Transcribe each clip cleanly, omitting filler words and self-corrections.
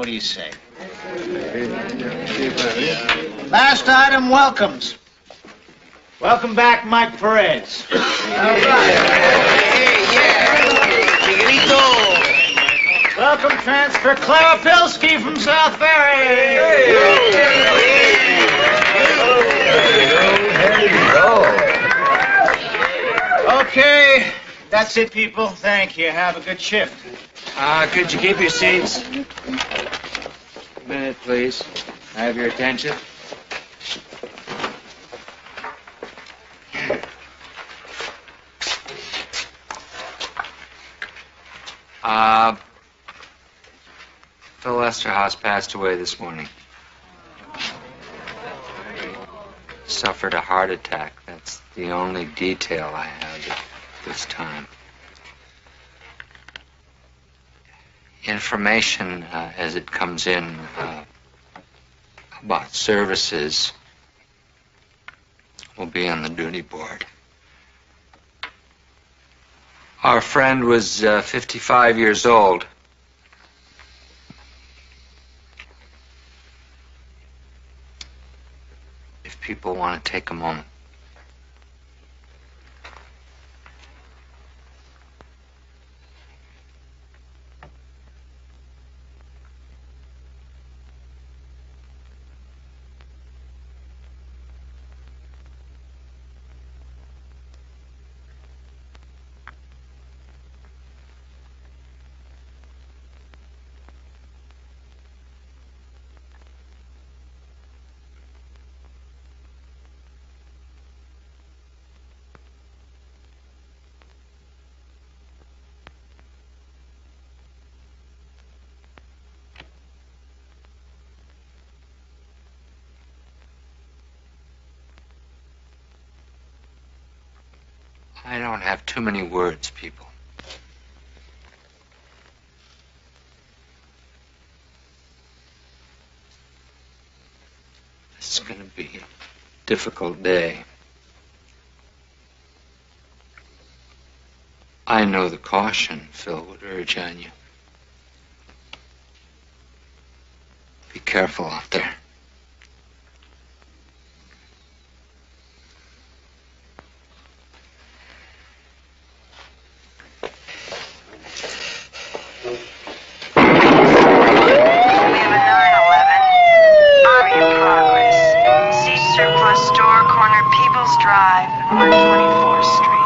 What do you say? Last item, welcomes. Welcome back, Mike Perez. All right. Welcome, transfer Clara Pilsky from South Ferry. Okay, that's it, people. Thank you. Have a good shift. Could you keep your seats? A minute, please. I have your attention. Phil Esterhaus passed away this morning. Suffered a heart attack. That's the only detail I have at this time. Information as it comes in about services will be on the duty board. Our friend was 55 years old. If people want to take a moment. I don't have too many words, people. This is going to be a difficult day. I know the caution Phil would urge on you. Be careful out there. Drive, 124th Street.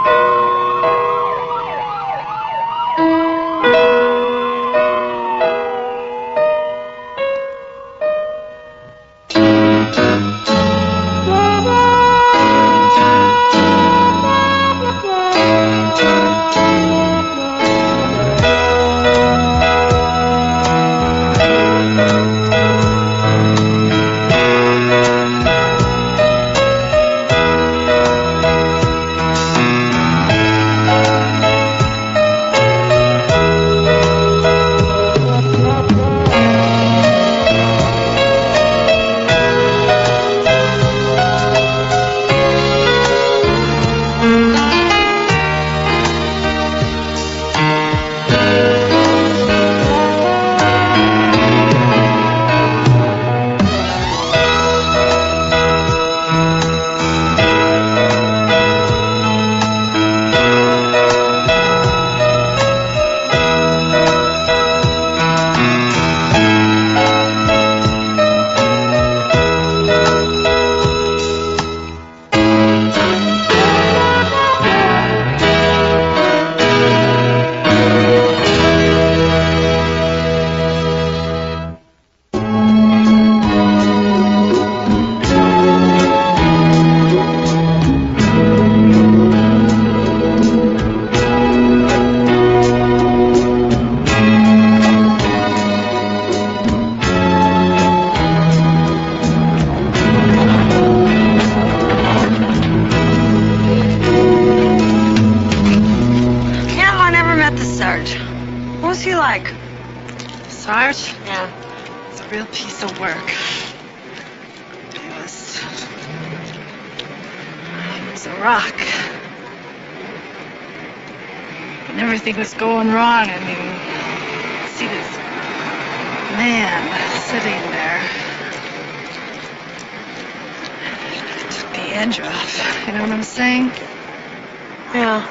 Everything was going wrong. I mean, see this man sitting there. Took the edge off. You know what I'm saying? Yeah.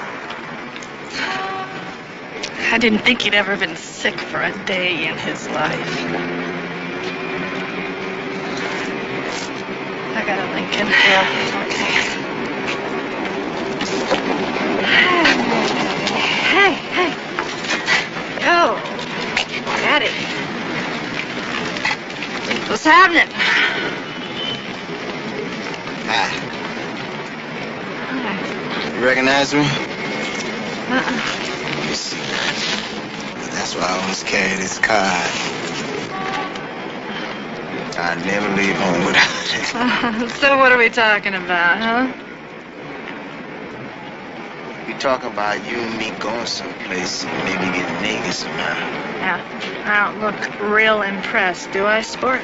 I didn't think he'd ever been sick for a day in his life. I got a Lincoln. Yeah. Okay. Hey. Yo. Daddy. What's happening? Hi. You recognize me? You see. That's why I always carry this card. I never leave home without it. So what are we talking about, huh? We talking about you and me going someplace and maybe getting naked somehow. Yeah. I don't look real impressed, do I, sport?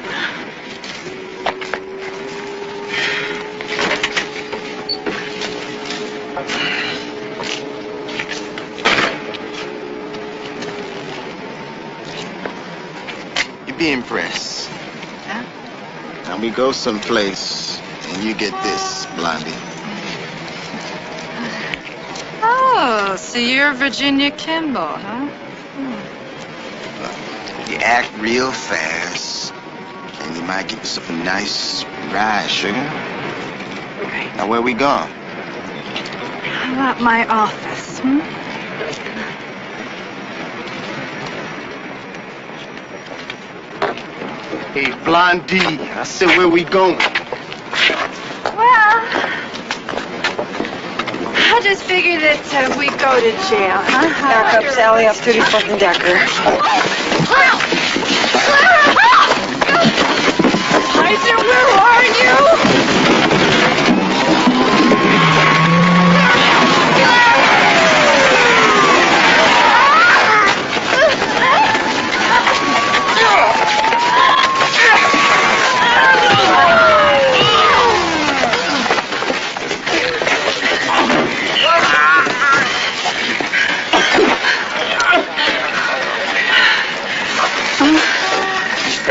You be impressed. Yeah? Now we go someplace and you get this, Blondie. Oh, so you're Virginia Kimball, huh? You act real fast and you might get yourself a nice ride, sugar. Right. Now where we going? How about my office, Hey, Blondie, I said where we going? Well, I just figured that we go to jail, huh? Back up, Sally, up 34th and Decker. Kaiser, where are you?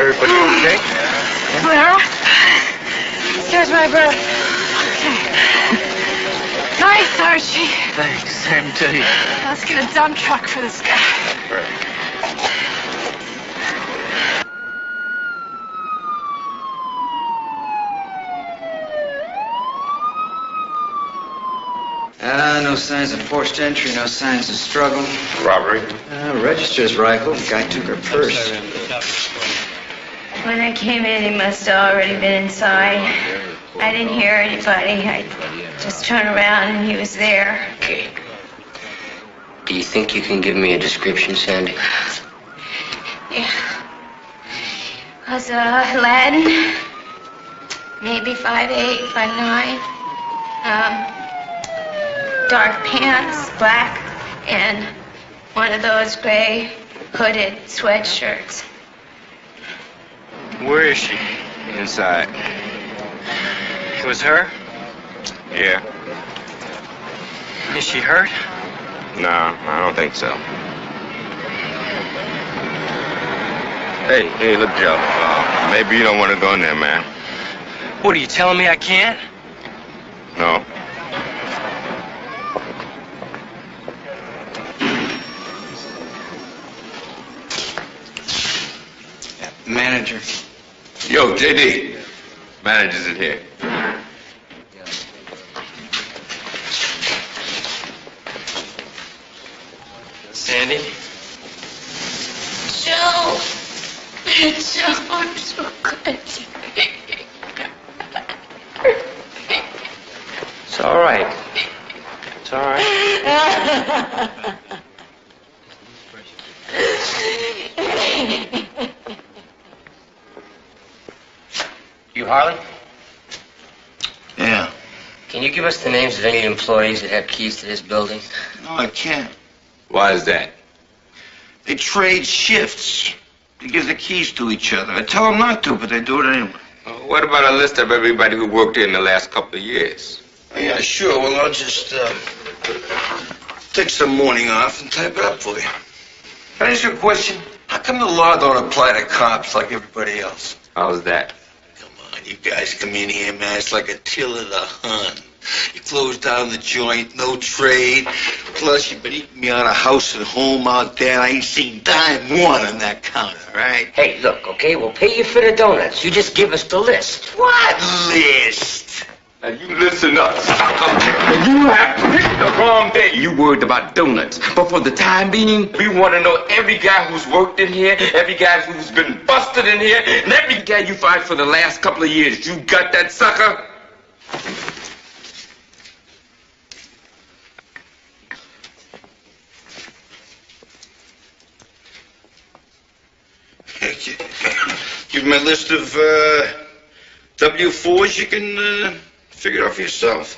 Everybody okay? Clara? Here's my breath. Nice, Archie. Thanks, same to you. Let's get a dump truck for this guy. No signs of forced entry, no signs of struggle. Robbery? Register's rifle. The guy took her purse. When I came in, he must have already been inside. I didn't hear anybody. I just turned around and he was there. Okay. Do you think you can give me a description, Sandy? Yeah. Was Latin, maybe 5'8", 5'9". Dark pants, black, and one of those gray hooded sweatshirts. Where is she? Inside. It was her? Yeah. Is she hurt? No, I don't think so. Hey, look, Joe. Maybe you don't want to go in there, man. What, are you telling me I can't? No. Manager. Yo, JD. Manager's in here. Sandy? Joe! Joe, I'm so glad It's all right. It's all right. You Harley? Yeah. Can you give us the names of any employees that have keys to this building? No, I can't. Why is that? They trade shifts. They give the keys to each other. I tell them not to, but they do it anyway. What about a list of everybody who worked here in the last couple of years? Yeah, sure. Well, I'll just take some morning off and type it up for you. Can I ask you a question? How come the law don't apply to cops like everybody else? How's that? Come on, you guys come in here, man. It's like a till of the hunt. You close down the joint, no trade. Plus, you've been eating me out of house and home out there. I ain't seen dime one on that counter, right? Hey, look, okay, we'll pay you for the donuts. You just give us the list. What list? Now you listen up, sucker. You have picked the wrong day. You worried about donuts. But for the time being, we want to know every guy who's worked in here, every guy who's been busted in here, and every guy you fired for the last couple of years. You got that, sucker? Give me a list of W-4s. You can figure it out for yourself.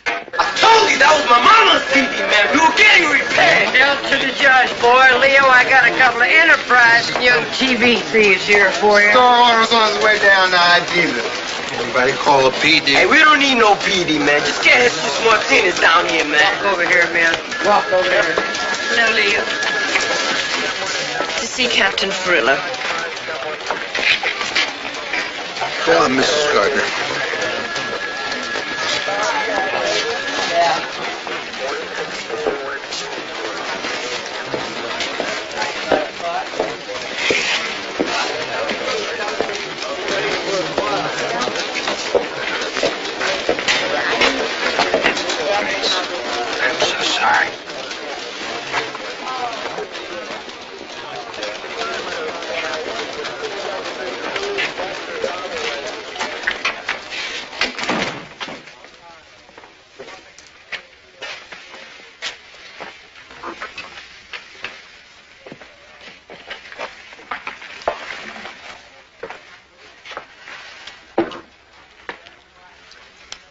I told you that was my mama's TV, man. We were getting repaired. Tell to the judge, boy. Leo, I got a couple of enterprising young TV thieves here for you. Store order's on his way down to Ibiza. Anybody call a PD? Hey, we don't need no PD, man. Just get Jesus Martinez down here, man. Walk over here, man. Walk over here. No, Leo. To see Captain Frillo. Call him Mrs. Gardner. I'm so sorry.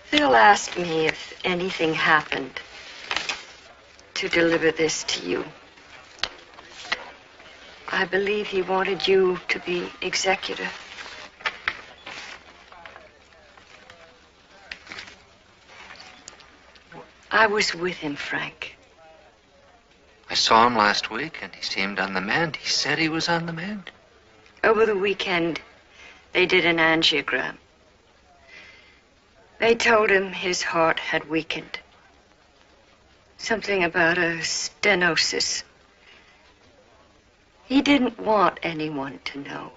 Phil asked me if anything happened to deliver this to you. I believe he wanted you to be executor. I was with him, Frank. I saw him last week, and he seemed on the mend. He said he was on the mend. Over the weekend, they did an angiogram. They told him his heart had weakened. Something about a stenosis. He didn't want anyone to know.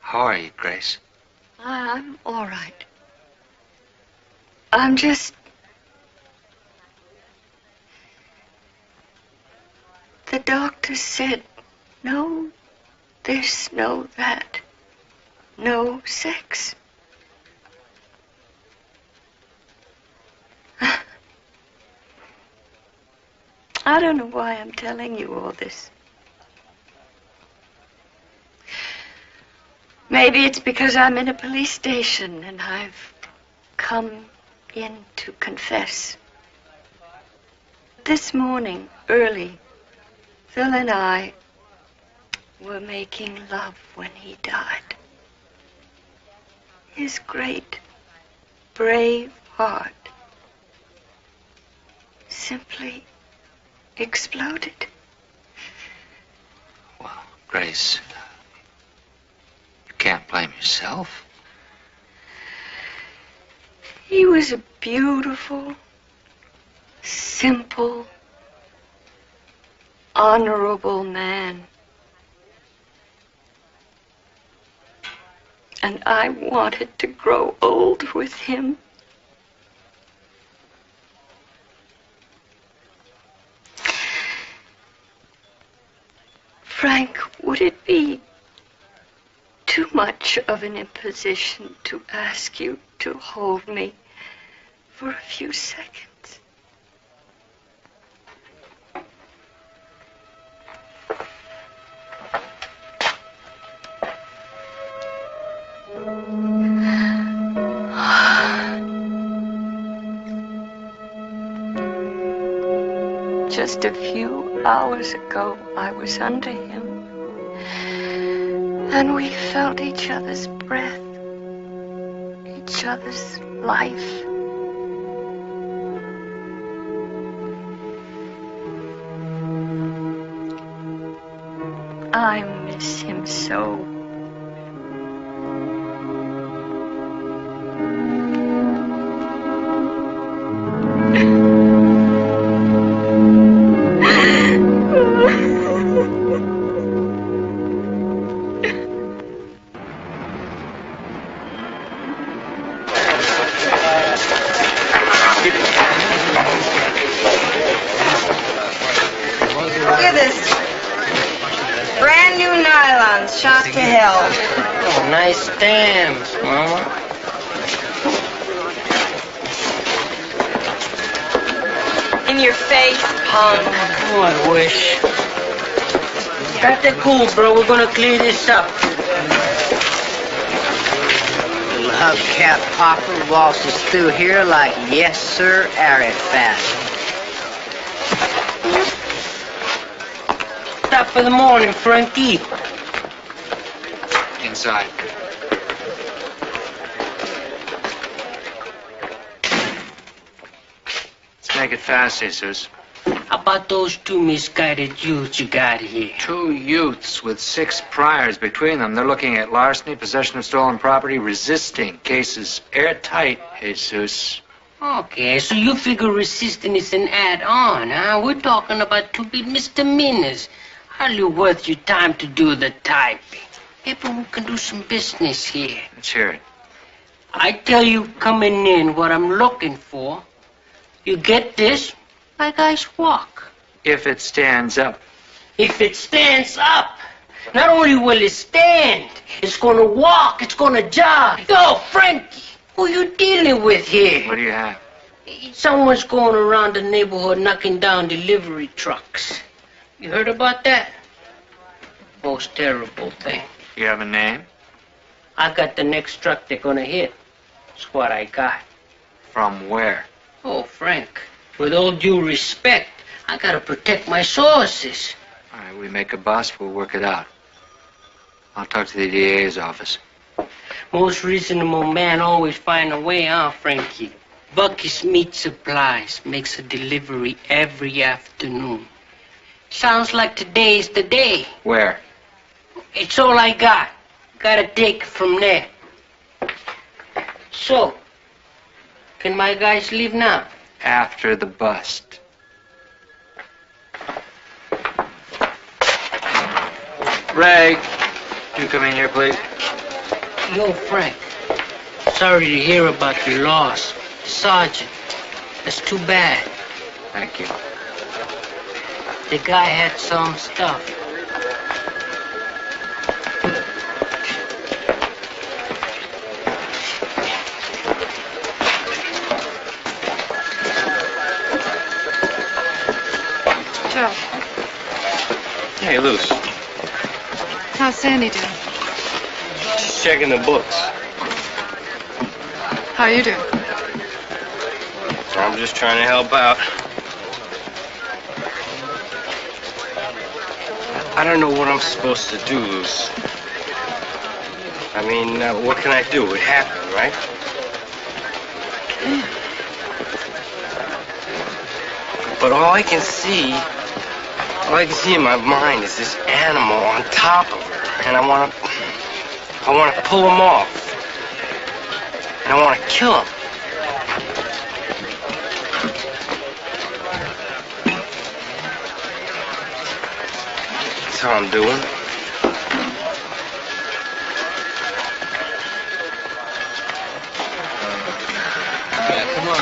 How are you, Grace? I'm all right. I'm just... The doctor said, no this, no that. No sex. I don't know why I'm telling you all this. Maybe it's because I'm in a police station and I've come in to confess. This morning, early, Phil and I were making love when he died. His great, brave heart simply exploded. Well, Grace, you can't blame yourself. He was a beautiful, simple, honorable man. And I wanted to grow old with him. Frank, would it be too much of an imposition to ask you to hold me for a few seconds? Just a few hours ago, I was under him, and we felt each other's breath, each other's life. I miss him so. Look at this. Brand new nylons, shot to hell. Oh, nice stamps, Mama. In your face, punk. Oh, I wish. Got that cool, bro. We're gonna clear this up. Little hubcap popper waltzes through here like, yes, sir, Arafat. Stop for the morning, Frankie. Inside. Let's make it fast, Jesus. How about those two misguided youths you got here? 2 youths with 6 priors between them. They're looking at larceny, possession of stolen property, resisting. Cases airtight, Jesus. Okay, so you figure resisting is an add-on, huh? We're talking about 2 big misdemeanors. Hardly worth your time to do the typing. Maybe we can do some business here. Let's hear it. I tell you coming in what I'm looking for. You get this, my guys walk. If it stands up. If it stands up, not only will it stand, it's gonna walk, it's gonna jog. Yo, Frankie, who you dealing with here? What do you have? Someone's going around the neighborhood knocking down delivery trucks. You heard about that? Most terrible thing. You have a name? I got the next truck they're gonna hit. That's what I got. From where? Oh, Frank, with all due respect, I gotta protect my sources. All right, we make a bust, we'll work it out. I'll talk to the DA's office. Most reasonable man always find a way, huh, Frankie? Bucky's Meat Supplies makes a delivery every afternoon. Sounds like today's the day. Where? It's all I got. Gotta take it from there. So, can my guys leave now? After the bust. Ray, you come in here, please. Yo, Frank. Sorry to hear about your loss. Sergeant, that's too bad. Thank you. The guy had some stuff. Joe, Hey, Luce. how's Sandy doing? Just checking the books. How you doing? I'm just trying to help out. I don't know what I'm supposed to do, Luce. I mean, what can I do? It happened, right? But all I can see in my mind is this animal on top of her, and I want to pull him off, and I want to kill him. That's how I'm doing. Yeah, come on.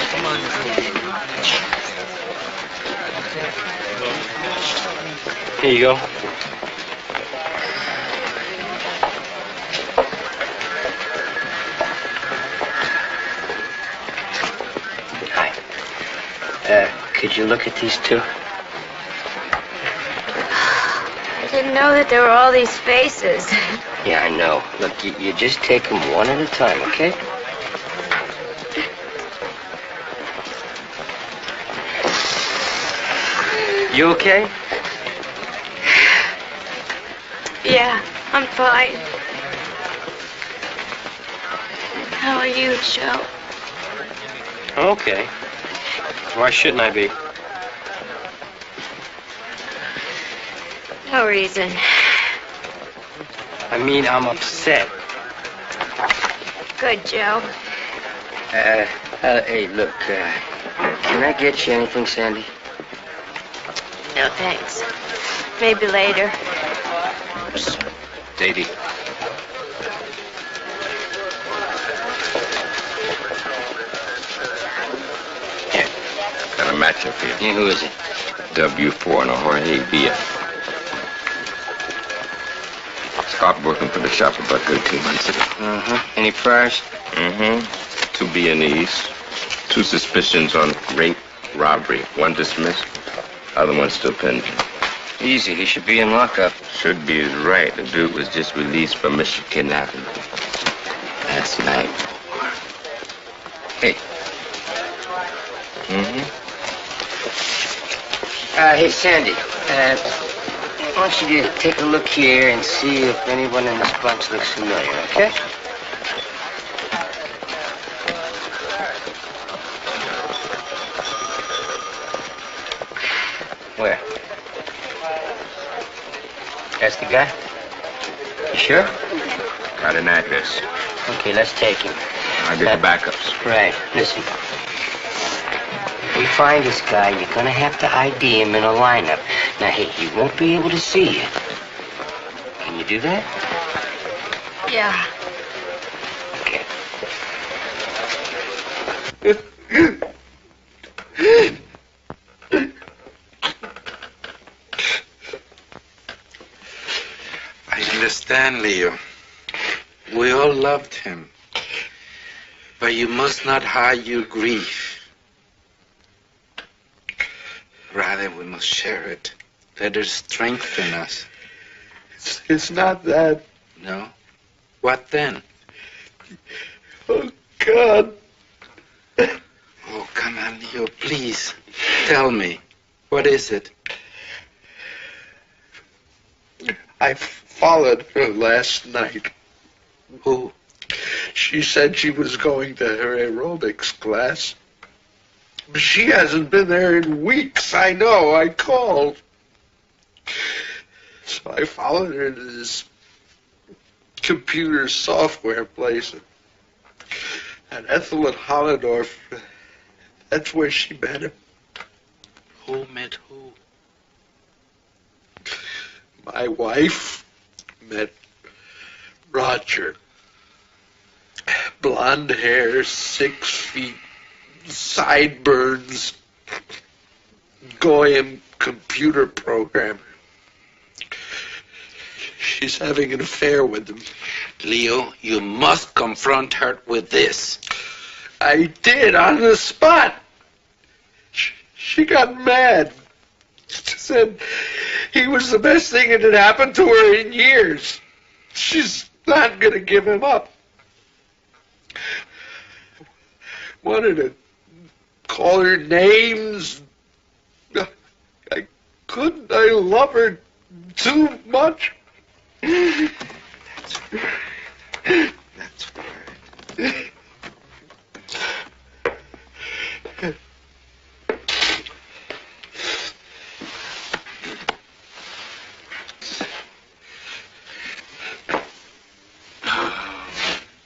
Here you go. Hi. Could you look at these two? I didn't know that there were all these faces. Yeah, I know. Look, you just take them one at a time, okay? You okay? Yeah, I'm fine. How are you, Joe? Okay. Why shouldn't I be? No reason. I mean, I'm upset. Good, Joe. Hey, look, can I get you anything, Sandy? No, thanks. Maybe later. Sadie. Got a match up here. Yeah, who is it? W4 and a Jorge Villa. Stopped working for the shop about 13 months ago. Any priors? 2 B&Es. 2 suspicions on rape, robbery. 1 dismissed. Other one still pending. Easy, he should be in lockup. Should be is right. The dude was just released from Michigan kidnapping. That's nice. Hey. Hey, Sandy. I want you to take a look here and see if anyone in this bunch looks familiar, okay? Where? That's the guy? You sure? Got an address. Okay, let's take him. I'll get the backups. Right. Listen. If we find this guy, you're gonna have to ID him in a lineup. Now, hey, he won't be able to see you. Can you do that? Yeah. Okay. I understand, Leo. We all loved him. But you must not hide your grief. Rather, we must share it. Let it strengthen us. It's not that. No? What then? Oh, God. Oh, come on, Leo, please. Tell me. What is it? I followed her last night. Who? She said she was going to her aerobics class. But she hasn't been there in weeks. I know. I called. So I followed her to this computer software place at Ethel and Hollendorf. That's where she met him. Who met who? My wife met Roger. Blonde hair, 6 feet, sideburns, Goyim computer programmer. She's having an affair with him. Leo, you must confront her with this. I did, on the spot. She got mad. She said he was the best thing that had happened to her in years. She's not going to give him up. Wanted to call her names. I couldn't. I love her too much. That's right.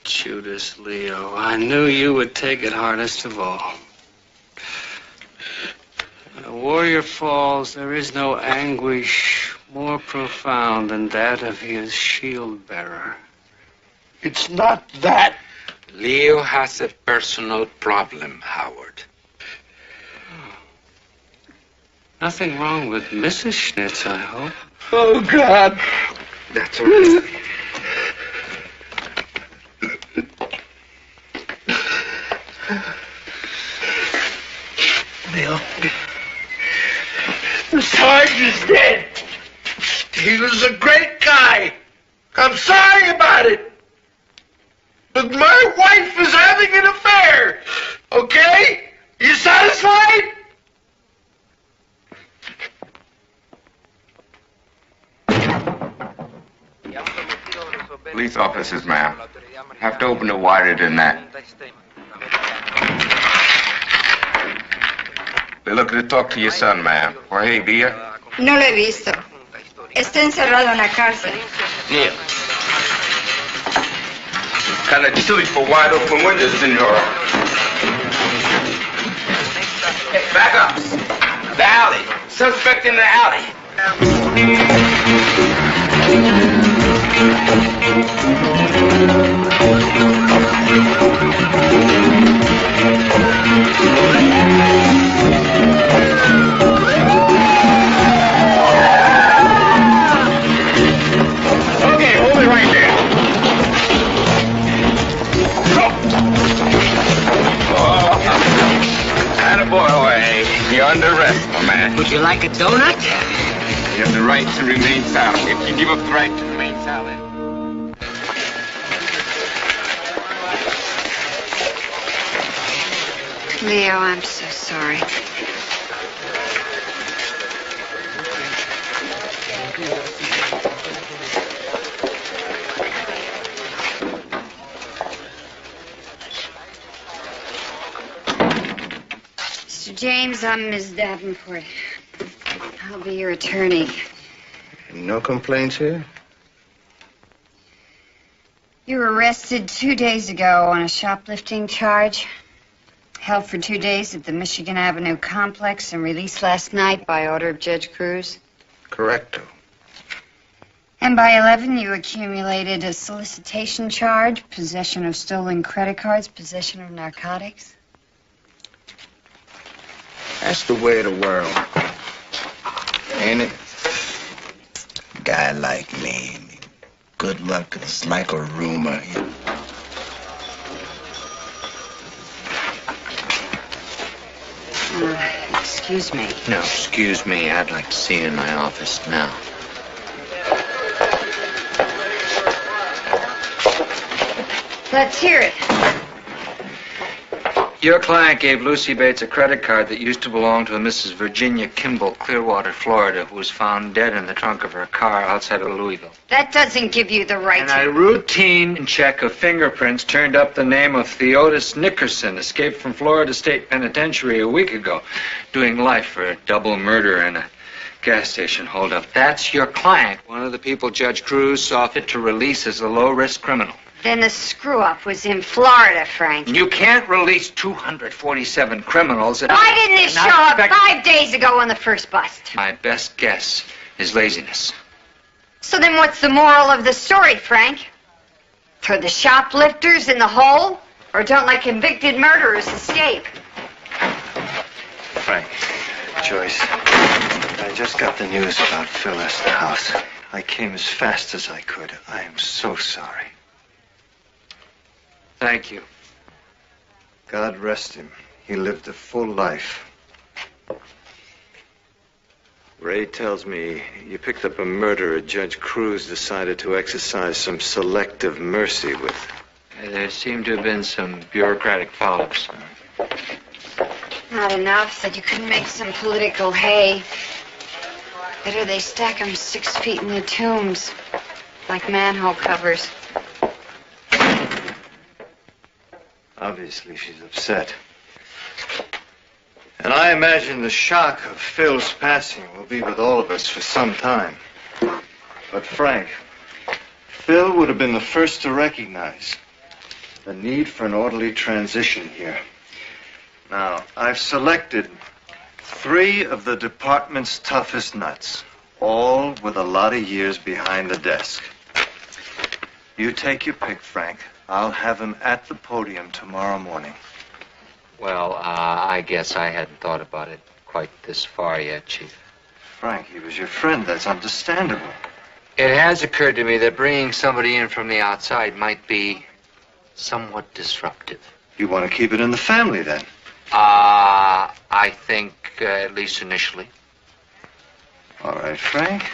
Judas, Leo, I knew you would take it hardest of all. When a warrior falls, there is no anguish more profound than that of his shield bearer. It's not that. Leo has a personal problem, Howard. Nothing wrong with Mrs. Schnitz, I hope. Oh, God. That's all right. Leo, the sergeant's dead. He was a great guy. I'm sorry about it. But my wife is having an affair. Okay? You satisfied? Police officers, ma'am. Have to open it wider than that. We're looking to talk to your son, ma'am. Jorge Villa. No lo he visto. Está encerrado en la cárcel. Neil, Kind of chilly for wide open windows, senor. Hey, back up. The alley. Suspect in the alley. Okay, hold it right there. Attaboy. You're under arrest, my man. Would you like a donut? You have the right to remain silent. If you give up the right to remain silent. Leo, I'm so sorry. Mr. James, I'm Ms. Davenport. I'll be your attorney. No complaints here? You were arrested 2 days ago on a shoplifting charge. Held for 2 days at the Michigan Avenue complex and released last night by order of Judge Cruz. Correcto. And by 11, you accumulated a solicitation charge, possession of stolen credit cards, possession of narcotics. That's the way of the world. Ain't it? Guy like me. Good luck is like a rumor. Excuse me. No, excuse me. I'd like to see you in my office now. Let's hear it. Your client gave Lucy Bates a credit card that used to belong to a Mrs. Virginia Kimball, Clearwater, Florida, who was found dead in the trunk of her car outside of Louisville. That doesn't give you the right And to... a routine check of fingerprints turned up the name of Theodis Nickerson, escaped from Florida State Penitentiary a week ago, doing life for a double murder and a gas station holdup. That's your client, one of the people Judge Cruz saw fit to release as a low-risk criminal. Then the screw-up was in Florida, Frank. You can't release 247 criminals. Why didn't it show up 5 days ago on the first bust? My best guess is laziness. So then what's the moral of the story, Frank? Throw the shoplifters in the hole? Or don't let convicted murderers escape? Frank, Joyce, I just got the news about Phyllis at the house. I came as fast as I could. I am so sorry. Thank you. God rest him. He lived a full life. Ray tells me you picked up a murderer Judge Cruz decided to exercise some selective mercy with. There seem to have been some bureaucratic follow-ups. Not enough that you couldn't make some political hay. Better they stack 'em 6 feet in the tombs, like manhole covers. Obviously, she's upset. And I imagine the shock of Phil's passing will be with all of us for some time. But Frank, Phil would have been the first to recognize the need for an orderly transition here. Now, I've selected 3 of the department's toughest nuts, all with a lot of years behind the desk. You take your pick, Frank. I'll have him at the podium tomorrow morning. Well, I guess I hadn't thought about it quite this far yet, Chief. Frank, he was your friend. That's understandable. It has occurred to me that bringing somebody in from the outside might be somewhat disruptive. You want to keep it in the family, then? I think, at least initially. All right, Frank.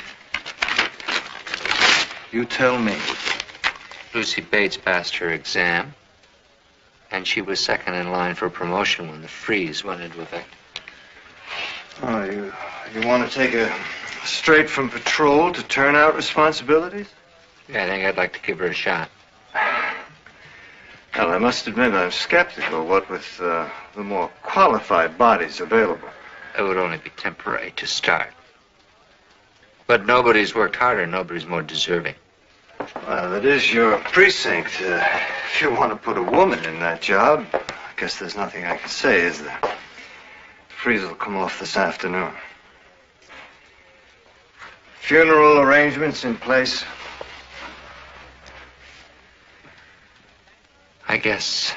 You tell me. Lucy Bates passed her exam, and she was second in line for promotion when the freeze went into effect. Oh, you want to take a straight from patrol to turnout responsibilities? Yeah, I think I'd like to give her a shot. Well, I must admit I'm skeptical, what with the more qualified bodies available. It would only be temporary to start. But nobody's worked harder, nobody's more deserving. Well, it is your precinct. If you want to put a woman in that job, I guess there's nothing I can say, is there? Freeze will come off this afternoon. Funeral arrangements in place? I guess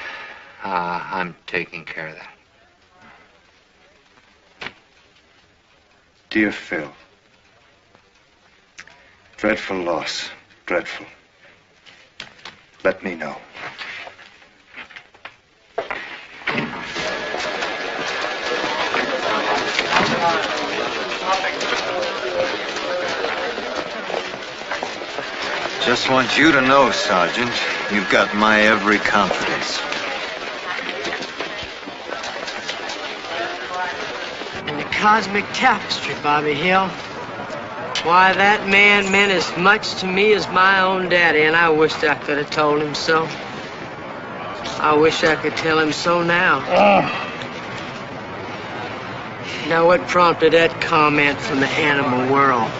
I'm taking care of that. Dear Phil, dreadful loss, dreadful. Let me know. Just want you to know, Sergeant, you've got my every confidence. And the cosmic tapestry, Bobby Hill. Why, that man meant as much to me as my own daddy, and I wished I could have told him so. I wish I could tell him so now. Now, what prompted that comment from the animal world?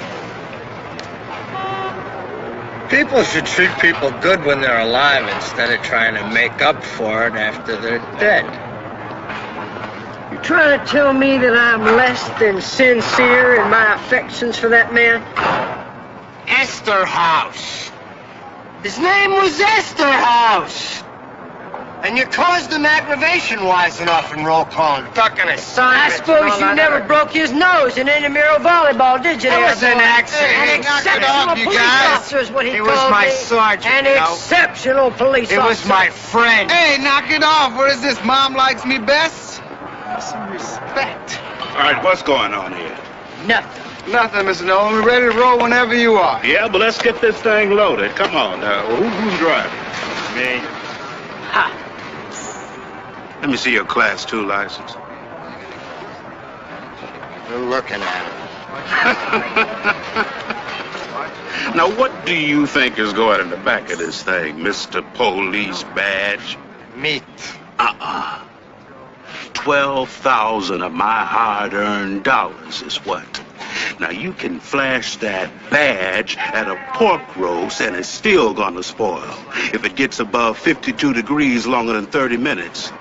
People should treat people good when they're alive instead of trying to make up for it after they're dead. You trying to tell me that I'm less than sincere in my affections for that man? Esterhaus. His name was Esterhaus. And you caused him aggravation wise enough in roll call and ducking assignments. I suppose you never broke his nose in intramural volleyball, did you? That was an accident. An exceptional police officer is what he called me. He was my sergeant, An exceptional police officer. It was my friend. Hey, knock it off. What is this? Mom likes me best? Some respect. All right, what's going on here? Nothing. Nothing, Mr. Nolan. We're ready to roll whenever you are. Yeah, but let's get this thing loaded. Come on. Who's driving? Me. Ha. Let me see your Class 2 license. We're looking at it. Now, what do you think is going in the back of this thing, Mr. Police Badge? Meat. 12,000 of my hard-earned dollars is what? Now, you can flash that badge at a pork roast and it's still gonna spoil if it gets above 52 degrees longer than 30 minutes.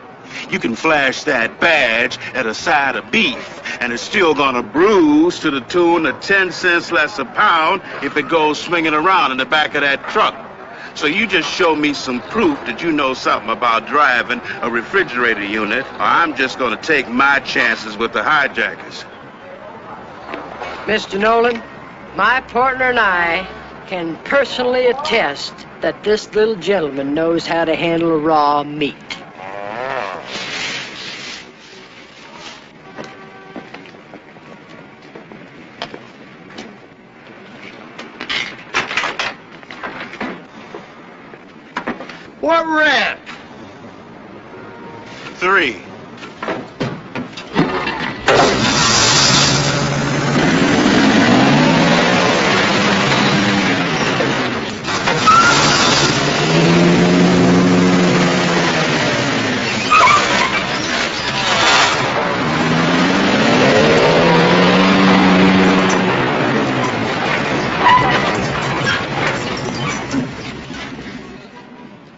You can flash that badge at a side of beef and it's still gonna bruise to the tune of 10 cents less a pound if it goes swinging around in the back of that truck. So you just show me some proof that you know something about driving a refrigerator unit, or I'm just gonna take my chances with the hijackers. Mr. Nolan, my partner and I can personally attest that this little gentleman knows how to handle raw meat. What ramp? 3.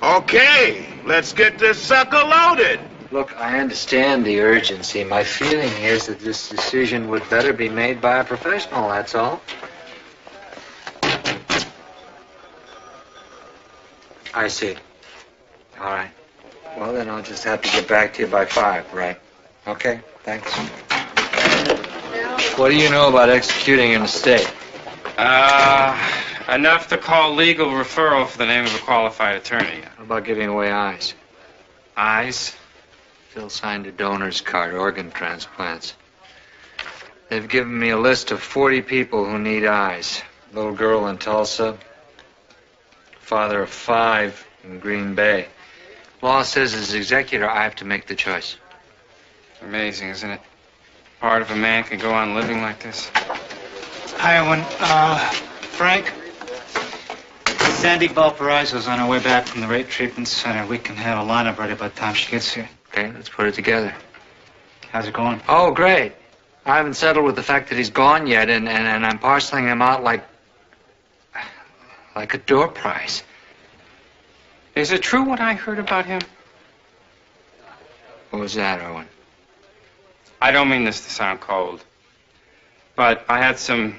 Okay, let's get this sucker loaded. Look, I understand the urgency. My feeling is that this decision would better be made by a professional, that's all. I see. All right. Well, then I'll just have to get back to you by 5, right? Okay, thanks. What do you know about executing an estate? Enough to call legal referral for the name of a qualified attorney. How about giving away eyes? Eyes? Phil signed a donor's card, organ transplants. They've given me a list of 40 people who need eyes. Little girl in Tulsa, father of 5 in Green Bay. Law says as executor, I have to make the choice. Amazing, isn't it? Part of a man can go on living like this. Hi, Owen. Frank? Sandy Valparaiso's on her way back from the rape treatment center. We can have a lineup ready by the time she gets here. Okay, let's put it together. How's it going? Oh, great. I haven't settled with the fact that he's gone yet, and I'm parceling him out like like a door prize. Is it true what I heard about him? What was that, Owen? I don't mean this to sound cold, but I had some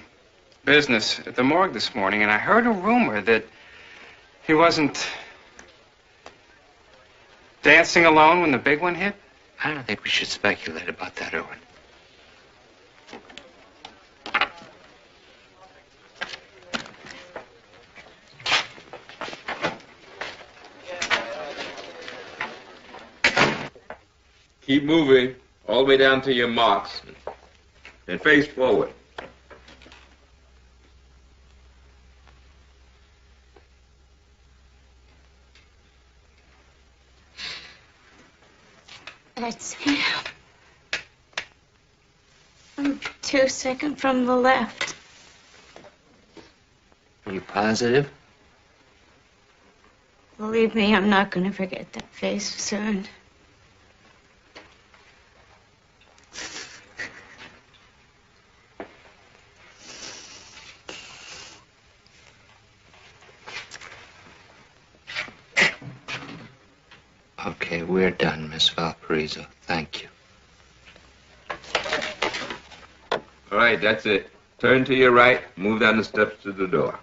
business at the morgue this morning, and I heard a rumor that he wasn't dancing alone when the big one hit. I don't think we should speculate about that, Owen. Keep moving all the way down to your marks and face forward. That's him. I'm 2 seconds from the left. Are you positive? Believe me, I'm not going to forget that face soon. Okay, we're done, Miss Valparaiso. Thank you. All right, that's it. Turn to your right, move down the steps to the door.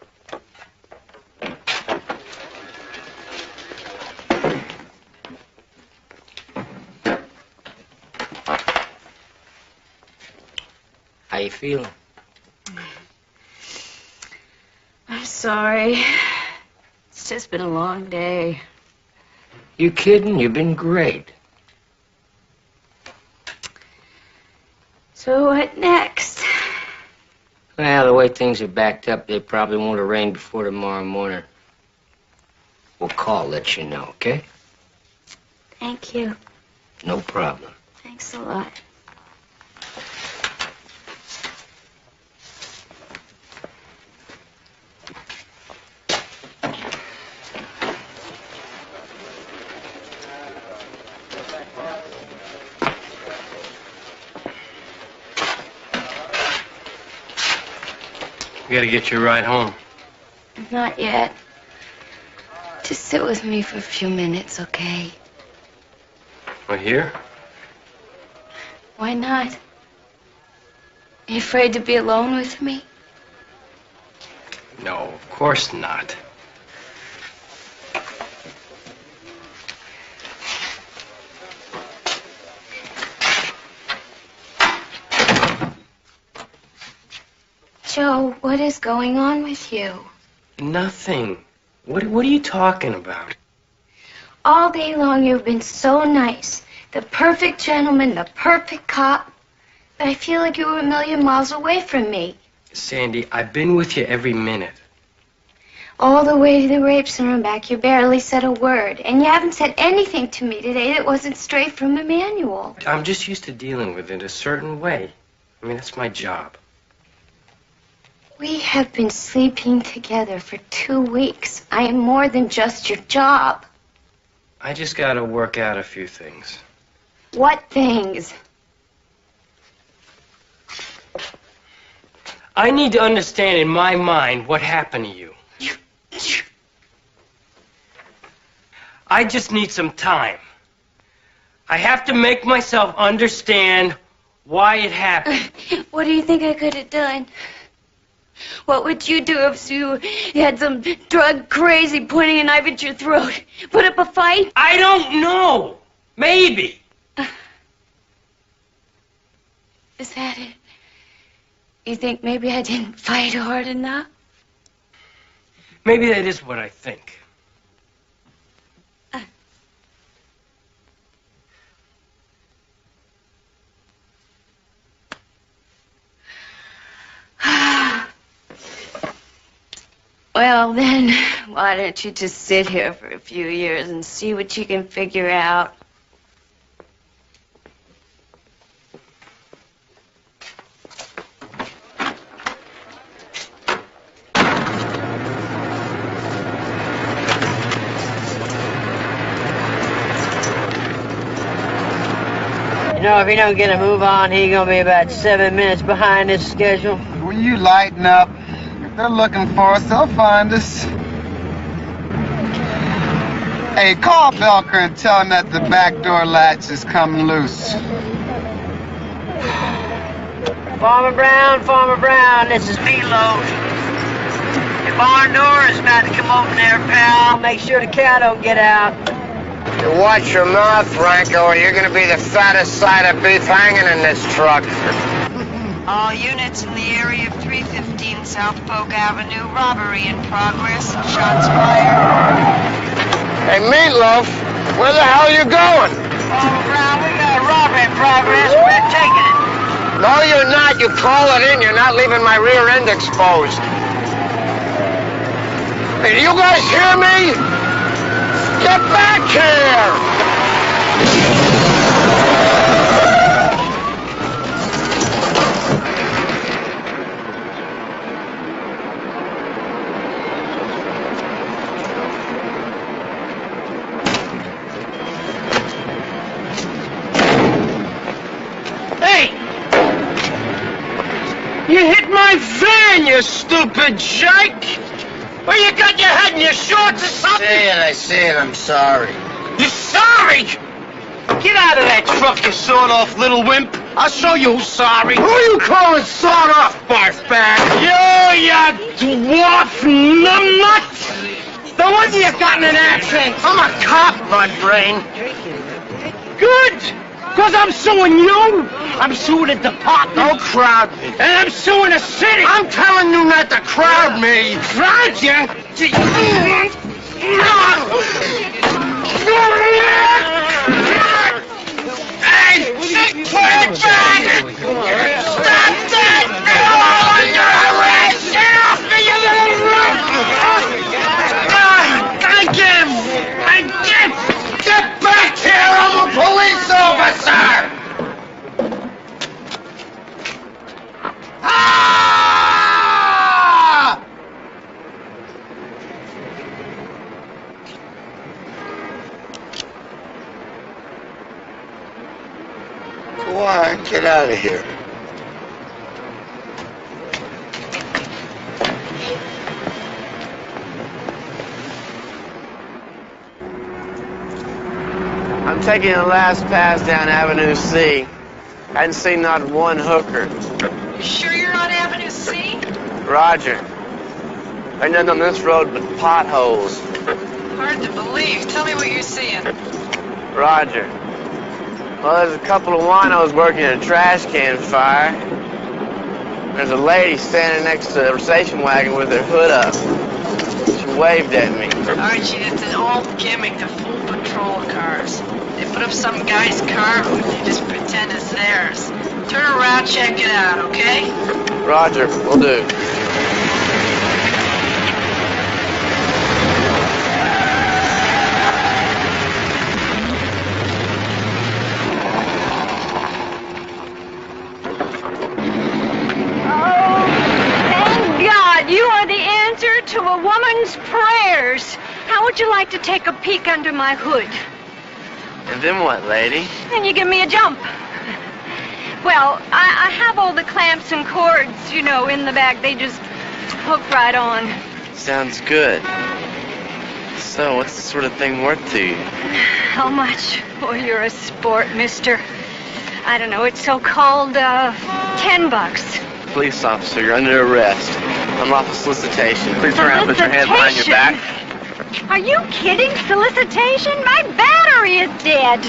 How you feeling? I'm sorry. It's just been a long day. You kidding? You've been great. So what next? Well, the way things are backed up, they probably won't have rained before tomorrow morning. We'll call, let you know, okay? Thank you. No problem. Thanks a lot. We gotta get you a ride home. Not yet. Just sit with me for a few minutes, okay? Well, here? Why not? Are you afraid to be alone with me? No, of course not. Joe, what is going on with you? Nothing. What are you talking about? All day long you've been so nice. The perfect gentleman, the perfect cop. But I feel like you were a million miles away from me. Sandy, I've been with you every minute. All the way to the rape center and back, you barely said a word. And you haven't said anything to me today that wasn't straight from the manual. I'm just used to dealing with it a certain way. I mean, that's my job. We have been sleeping together for 2 weeks. I am more than just your job. I just gotta work out a few things. What things? I need to understand in my mind what happened to you. I just need some time. I have to make myself understand why it happened. What do you think I could have done? What would you do if you had some drug crazy pointing a knife at your throat? Put up a fight? I don't know. Maybe. Is that it? You think maybe I didn't fight hard enough? Maybe that is what I think. Well, then, why don't you just sit here for a few years and see what you can figure out? You know, if he don't get a move on, he gonna be about 7 minutes behind this schedule. Will you lighten up? If they're looking for us, they'll find us. Hey, call Belker and tell him that the back door latch is coming loose. Farmer Brown, this is Meatloaf. The barn door is about to come open there, pal. Make sure the cow don't get out. You watch your mouth, Franco, or you're gonna be the fattest side of beef hanging in this truck. All units in the area of 315 South Polk Avenue. Robbery in progress. Shots fired. Hey, Meatloaf, where the hell you going? Farmer Brown, we got a robbery in progress. We're taking it. No, you're not. You call it in. You're not leaving my rear end exposed. Hey, do you guys hear me? Get back here! You hit my van, you stupid jerk! Or you got your head in your shorts or something? I see it, I'm sorry. You're sorry? Get out of that truck, you sawed-off little wimp. I'll show you who's sorry. Who you calling sawed-off, barfbag? You dwarf numbnut! No wonder you got in an accident. I'm a cop, mud brain. Good! Because I'm suing you, I'm suing the department. Don't crowd me. And I'm suing the city. I'm telling you not to crowd me. Crowd you? Hey, put it back! Stop that! You're under arrest! Get off me, you little Get back here! I'm a police officer! Ah! Go on, get out of here. I'm taking the last pass down Avenue C. Hadn't seen not one hooker. You sure you're on Avenue C? Roger. Ain't nothing on this road but potholes. Hard to believe. Tell me what you're seeing. Roger. Well, there's a couple of winos working a trash can fire. There's a lady standing next to a station wagon with her hood up. She waved at me. Archie, it's an old gimmick to fool patrol cars. They put up some guy's car hood and they just pretend it's theirs. Turn around, check it out, okay? Roger, will do. God, you are the answer to a woman's prayers. How would you like to take a peek under my hood? And then what, lady? Then you give me a jump. Well, I have all the clamps and cords, you know, in the bag. They just hook right on. Sounds good. So, what's the sort of thing worth to you? How much? Oh, you're a sport, mister. I don't know, it's so-called, $10. Police officer, you're under arrest. Unlawful solicitation. Please turn around and put your hands behind your back. Are you kidding? Solicitation? My battery is dead.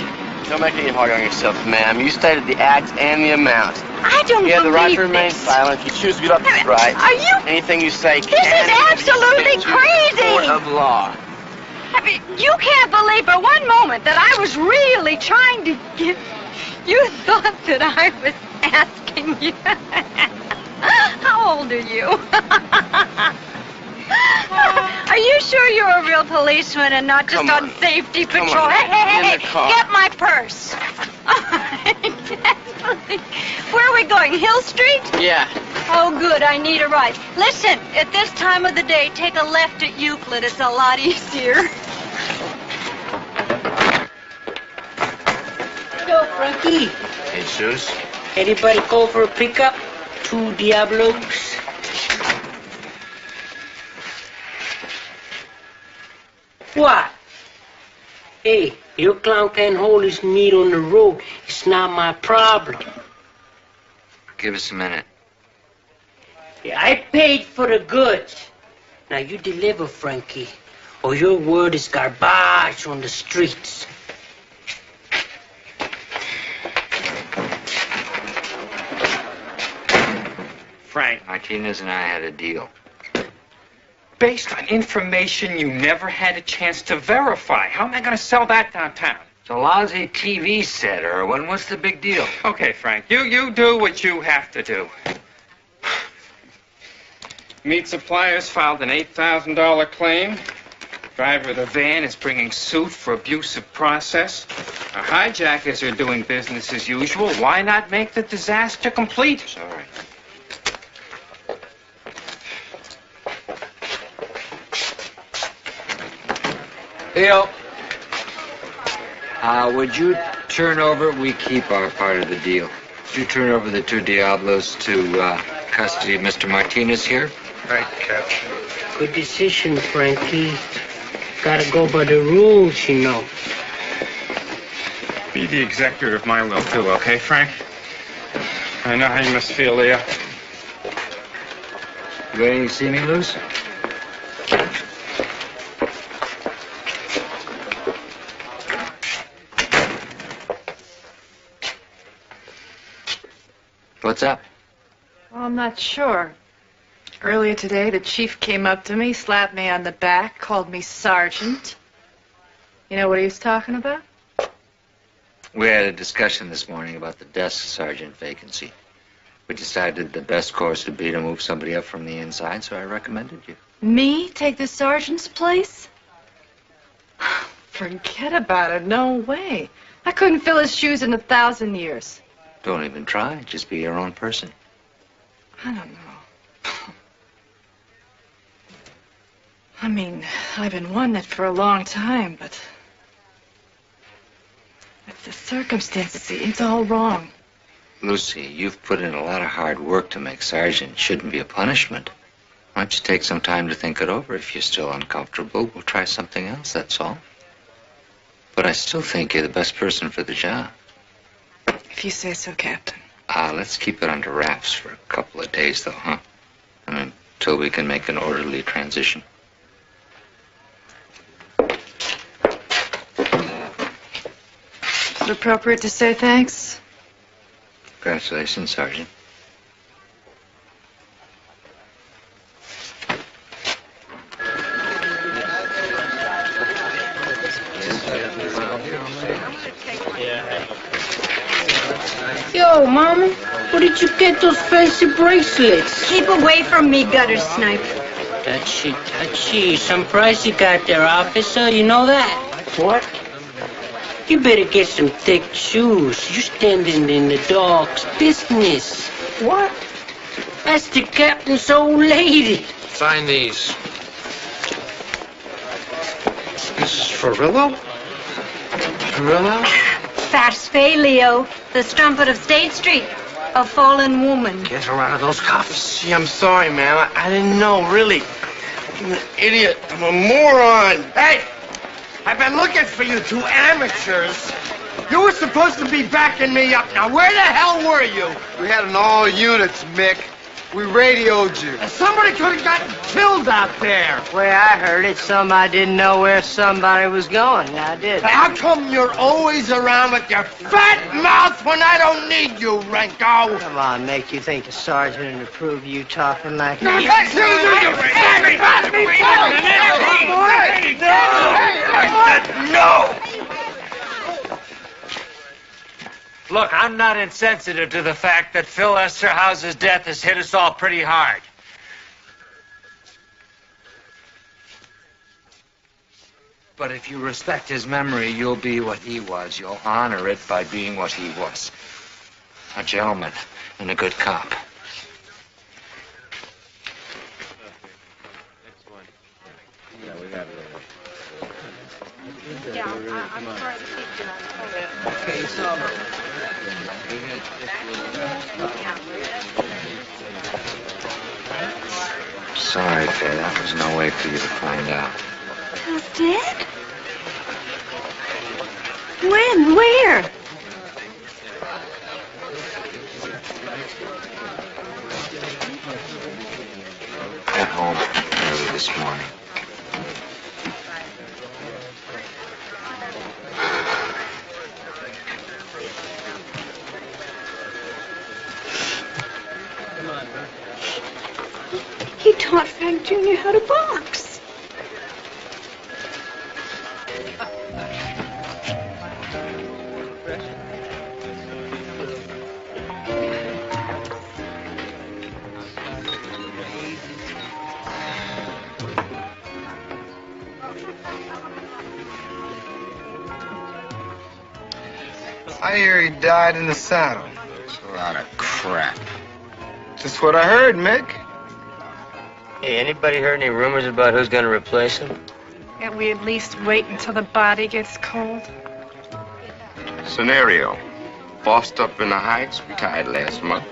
Don't make it any harder on yourself, ma'am. You stated the act and the amount. I don't You have the right believe to remain this. silent. If you choose to get up, that's right. Are you... Anything you say This can is absolutely crazy. Court of law. I mean, you can't believe for one moment that I was really trying to get... You thought that I was asking you. How old are you? Are you sure you're a real policeman and not just on safety patrol? Hey, get my purse. Where are we going? Hill Street? Yeah. Oh, good. I need a ride. Listen, at this time of the day, take a left at Euclid. It's a lot easier. Yo, Frankie. Jesus. Anybody call for a pickup? 2 Diablos. What? Hey, your clown can't hold his meat on the road. It's not my problem. Give us a minute. Yeah, I paid for the goods. Now you deliver, Frankie, or your word is garbage on the streets. Frank, Martinez and I had a deal. based on information you never had a chance to verify. How am I going to sell that downtown? It's a lousy TV set, Irwin. What's the big deal? Okay, Frank, you do what you have to do. Meat suppliers filed an $8,000 claim. Driver of the van is bringing suit for abusive process. Our hijackers are doing business as usual. Why not make the disaster complete? Sorry. Leo, would you turn over? We keep our part of the deal. Would you turn over the two Diablos to custody of Mr. Martinez here? Right, Captain. Good decision, Frankie. Gotta go by the rules, you know. Be the executor of my will, too, okay, Frank? I know how you must feel, Leo. You ready to see me, Luce? What's up? Well, I'm not sure. Earlier today, the chief came up to me, slapped me on the back, called me sergeant. You know what he was talking about? We had a discussion this morning about the desk sergeant vacancy. We decided the best course would be to move somebody up from the inside, so I recommended you. Me take the sergeant's place? Forget about it. No way. I couldn't fill his shoes in 1,000 years. Don't even try. Just be your own person. I don't know. I mean, I've been wanting it for a long time, but it's the circumstances. It's all wrong. Lucy, you've put in a lot of hard work to make sergeant. It shouldn't be a punishment. Why don't you take some time to think it over? If you're still uncomfortable, we'll try something else, that's all. But I still think you're the best person for the job. If you say so, Captain. Let's keep it under wraps for a couple of days, though, huh? I mean, until we can make an orderly transition. Is it appropriate to say thanks? Congratulations, Sergeant. Yo, Mama, where did you get those fancy bracelets? Keep away from me, gutter snipe. Touchy. Some price you got there, officer. You know that? What? You better get some thick shoes. You standing in the dog's business. What? That's the captain's old lady. Sign these. This is Farillo? Farillo? Fast Fay, Leo, the strumpet of State Street, a fallen woman. Get her out of those cuffs. Gee, I'm sorry, man. I didn't know, really. I'm an idiot. I'm a moron. Hey! I've been looking for you two amateurs. You were supposed to be backing me up. Now, where the hell were you? We had an all units, Mick. We radioed you. Somebody could have gotten killed out there. Way I heard it, somebody didn't know where somebody was going. I did. How come you're always around with your fat mouth when I don't need you, Renko? Come on, Mick. You think the sergeant would approve you talking like No! Look, I'm not insensitive to the fact that Phil Esterhouse's death has hit us all pretty hard. But if you respect his memory, you'll be what he was. You'll honor it by being what he was. A gentleman and a good cop. Yeah, I'm sorry to keep you on. Okay, so... Sorry, Faye. That was no way for you to find out. Who's dead? When? Where? At home early this morning. He taught Frank Jr. how to box. I hear he died in the saddle. It's a lot of crap. Just what I heard, Mick. Hey, anybody heard any rumors about who's gonna replace him? Can't we at least wait until the body gets cold? Scenario. Bossed up in the Heights, retired last month.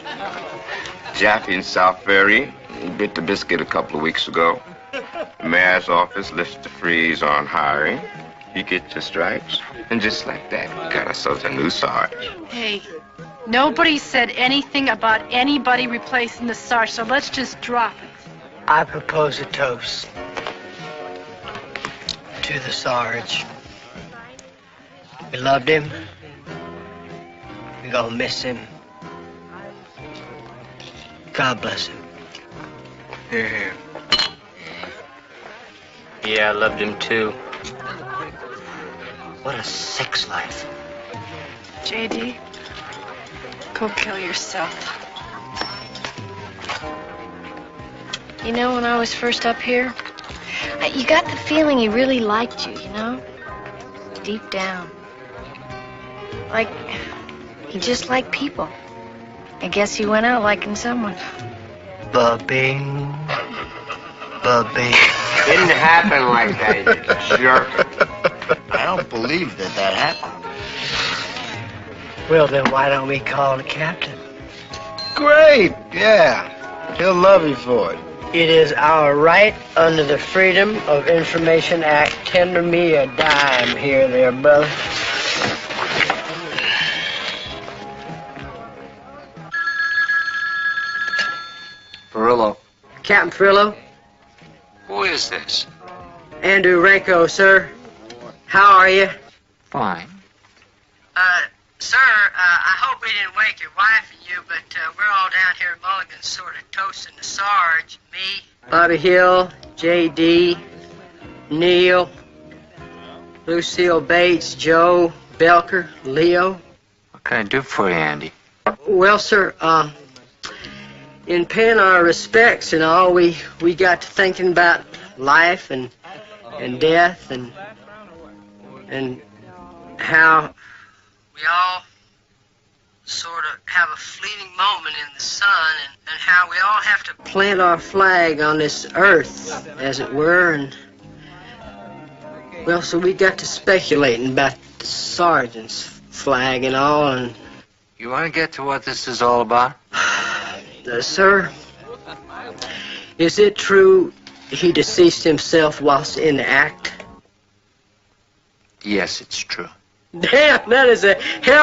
Jaffe in South Ferry, he bit the biscuit a couple of weeks ago. The mayor's office lifts the freeze on hiring. He gets your stripes, and just like that, we got ourselves a new sarge. Hey, nobody said anything about anybody replacing the Sarge, so let's just drop it. I propose a toast to the Sarge. We loved him. We gonna miss him. God bless him. Here, here. Yeah, I loved him too. What a sex life. JD, go kill yourself. You know, when I was first up here, you got the feeling he really liked you, you know? Deep down. Like, he just liked people. I guess he went out liking someone. Ba-bing. Ba-bing. Didn't happen like that, you jerk. I don't believe that happened. Well, then why don't we call the captain? Great, yeah. He'll love you for it. It is our right under the Freedom of Information Act. Tender me a dime here, there, brother. Perillo. Captain Frillo, Who is this? Andrew Ranko, sir. How are you? Fine. Sir, I hope we didn't wake your wife and you, but we're all down here at Mulligan's sort of toasting the Sarge. Me, Bobby Hill, J.D., Neil, Lucille Bates, Joe, Belker, Leo. What can I do for you, Andy? Well, sir, in paying our respects and all, we got to thinking about life and death and how we all sort of have a fleeting moment in the sun and how we all have to plant our flag on this earth, as it were, and well, so we got to speculating about the sergeant's flag and all, and You want to get to what this is all about? Sir, is it true he deceased himself whilst in the act? Yes, it's true. Damn, that is a hell